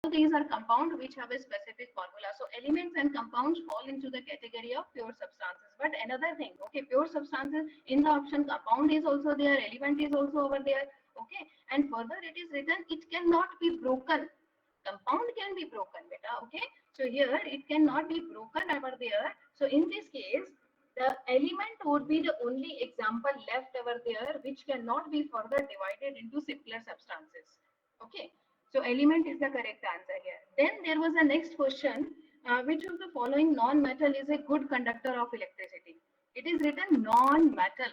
these are compound which have a specific formula. So elements and compounds fall into the category of pure substances. But another thing, okay, pure substances in the option compound is also there, element is also over there, okay, and further it is written it cannot be broken. Compound can be broken, beta, okay. So here it cannot be broken over there. So in this case, the element would be the only example left over there which cannot be further divided into simpler substances. Okay. So element is the correct answer here. Then there was a next question, which of the following non-metal is a good conductor of electricity? It is written non-metal.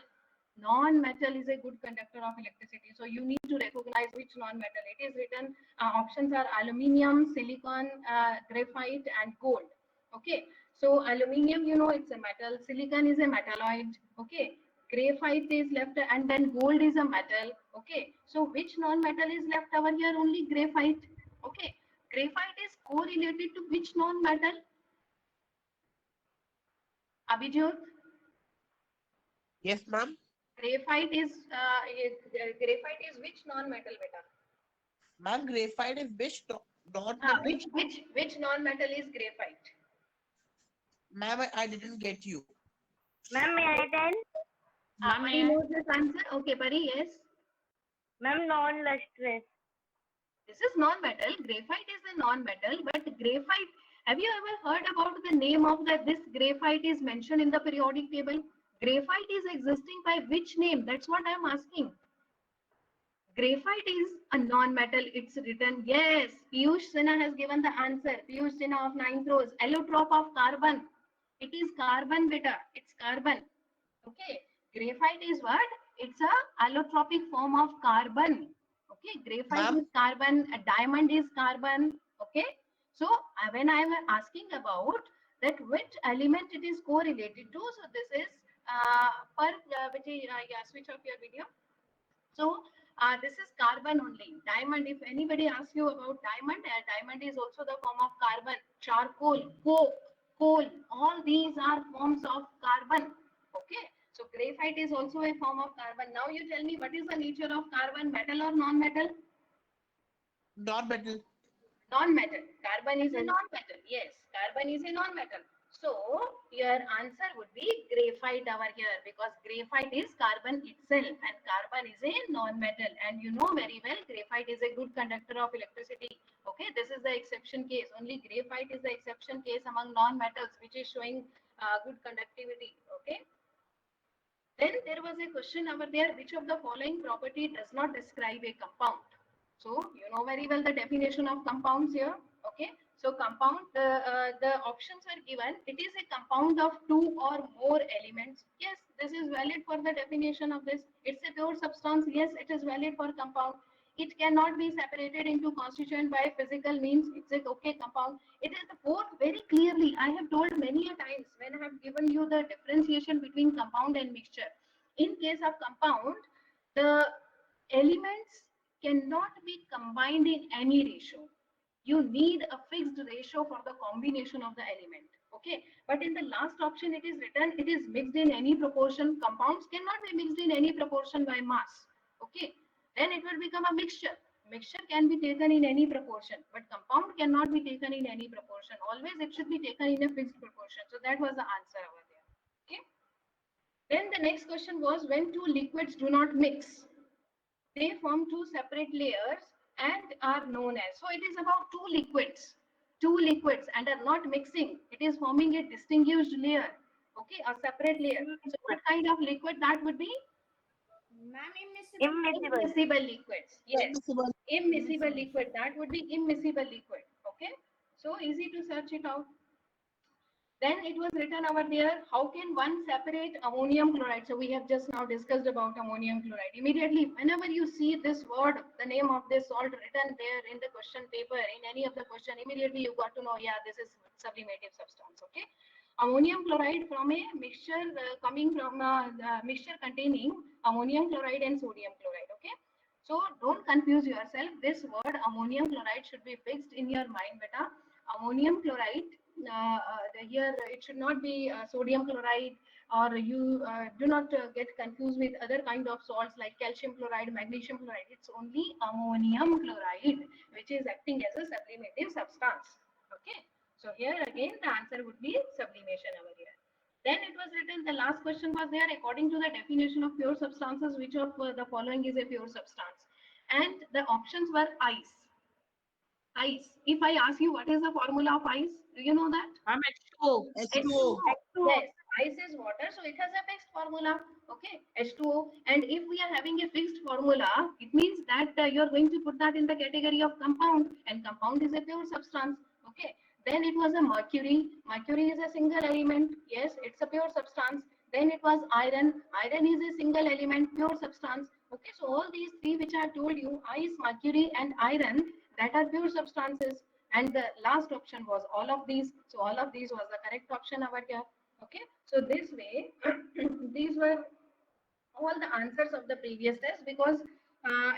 Non-metal is a good conductor of electricity. So you need to recognize which non-metal. It is written, options are aluminium, silicon, graphite and gold. Okay. So aluminium, you know, it's a metal. Silicon is a metalloid. Okay. Graphite is left and then gold is a metal. Okay. So which non-metal is left over here? Only graphite. Okay. Graphite is correlated to which non-metal? Abhijot? Yes, ma'am. Graphite is which non-metal, beta? Ma'am, graphite is which not metal? Which non-metal is graphite? Ma'am, I didn't get you. Ma'am, may I tell? Ma'am, Pari may I? knows this answer. Okay, Pari, yes. Ma'am, non-lustrous. This is non-metal. Graphite is a non-metal, but graphite. Have you ever heard about the name of that? This graphite is mentioned in the periodic table. Graphite is existing by which name? That's what I'm asking. Graphite is a non-metal. It's written. Yes, Piyush Sinha has given the answer. Piyush Sinha of 9th rows. Allotrope of carbon. It is carbon, beta. It's carbon. Okay. Graphite is what? It's a allotropic form of carbon. Okay. Graphite Ma'am, is carbon. A diamond is carbon. Okay. So when I am asking about that which element it is correlated to, so this is which is, yeah, switch off your video. So this is carbon only. Diamond, if anybody asks you about diamond, diamond is also the form of carbon. Charcoal, coke, coal, all these are forms of carbon. Okay. So graphite is also a form of carbon. Now you tell me what is the nature of carbon, metal or non-metal? not metal. Non-metal. Carbon is a non-metal. Yes, carbon is a non-metal. So your answer would be graphite over here because graphite is carbon itself and carbon is a non-metal. And you know very well graphite is a good conductor of electricity. Okay, this is the exception case. Only graphite is the exception case among non-metals which is showing good conductivity. Okay. Then there was a question over there, which of the following property does not describe a compound? So you know very well the definition of compounds here. Okay. So compound, the options are given. It is a compound of two or more elements. Yes, this is valid for the definition of this. It's a pure substance. Yes, it is valid for compound. It cannot be separated into constituent by physical means. It's a okay compound. It is both very clearly. I have told many a times when I have given you the differentiation between compound and mixture. In case of compound, the elements cannot be combined in any ratio. You need a fixed ratio for the combination of the element. Okay, but in the last option it is written it is mixed in any proportion. Compounds cannot be mixed in any proportion by mass. Okay, then it will become a mixture. Mixture can be taken in any proportion, but compound cannot be taken in any proportion. Always it should be taken in a fixed proportion. So that was the answer over there. Okay. Then the next question was when two liquids do not mix, they form two separate layers and are known as. So it is about two liquids and are not mixing. It is forming a distinguished layer. Okay, a separate layer. So what kind of liquid that would be? Ma'am, immiscible. Immiscible. Immiscible liquids. Yes, Admissible. immiscible liquid. That would be immiscible liquid. Okay, so easy to search it out. Then it was written over there, how can one separate ammonium chloride? So we have just now discussed about ammonium chloride. Immediately, whenever you see this word, the name of this salt written there in the question paper, in any of the question, immediately you got to know, yeah, this is sublimative substance. Okay. Ammonium chloride from a mixture coming from the mixture containing ammonium chloride and sodium chloride. Okay. So don't confuse yourself. This word ammonium chloride should be fixed in your mind, beta. Ammonium chloride here it should not be sodium chloride, or you do not get confused with other kind of salts like calcium chloride, magnesium chloride. It's only ammonium chloride which is acting as a sublimative substance. Okay, so here again the answer would be sublimation over here. Then it was written, the last question was there, according to the definition of pure substances, which of the following is a pure substance? And the options were ice. Ice. If I ask you what is the formula of ice, do you know that? Ma'am, H2O. H2O. Yes, ice is water, so it has a fixed formula. Okay, H2O. And if we are having a fixed formula, it means that you are going to put that in the category of compound, and compound is a pure substance. Okay. Then it was a mercury. Mercury is a single element. Yes, it's a pure substance. Then it was iron. Iron is a single element, pure substance. Okay, so all these three which I have told you, ice, mercury, and iron, that are pure substances. And the last option was all of these. So all of these was the correct option over here. Okay, so this way these were all the answers of the previous test, because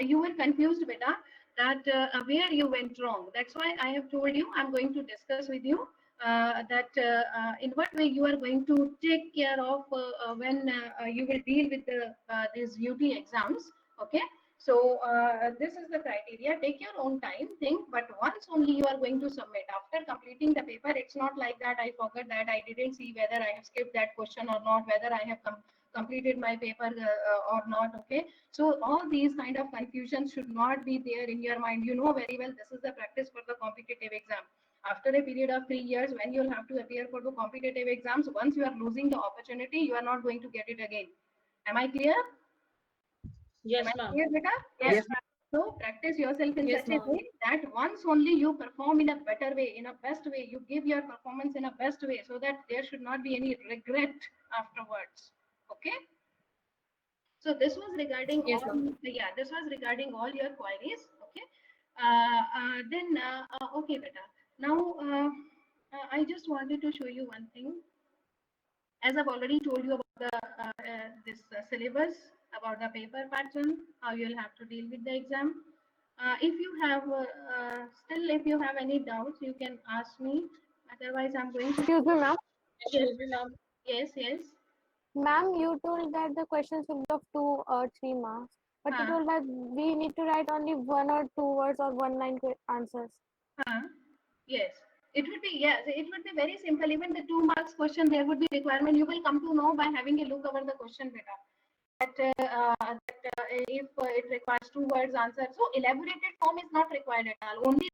you were confused beta, that where you went wrong. That's why I have told you I'm going to discuss with you that in what way you are going to take care of when you will deal with these UT exams. Okay, so this is the criteria. Take your own time, think, but once only you are going to submit. After completing the paper, it's not like that I forgot that, I didn't see whether I have skipped that question or not, whether I have completed my paper or not. Okay, so all these kind of confusions should not be there in your mind. You know very well this is the practice for the competitive exam. After a period of 3 years, when you'll have to appear for the competitive exams, once you are losing the opportunity, you are not going to get it again. Am I clear? Yes, Am I ma'am. clear, beta? Yes. So practice yourself in Yes, such a ma'am. way that once only you perform in a better way, in a best way, you give your performance in a best way, so that there should not be any regret afterwards. Okay. So this was regarding Yes, all, ma'am. yeah, this was regarding all your queries. Okay. Then, okay, beta. Now, I just wanted to show you one thing. As I've already told you about the this syllabus, about the paper pattern, how you'll have to deal with the exam. If you have still, if you have any doubts, you can ask me. Otherwise, I'm going to. Excuse me, ma'am. Excuse me, ma'am. Yes, yes. Ma'am, you told that the questions will be of 2 or 3 marks, but you Huh. told that we need to write only 1 or 2 words or one-line answers. Yes, it would be, yes, it would be very simple. Even the 2 marks question, there would be requirement. You will come to know by having a look over the question beta. That if it requires 2 words answer, so elaborated form is not required at all. Only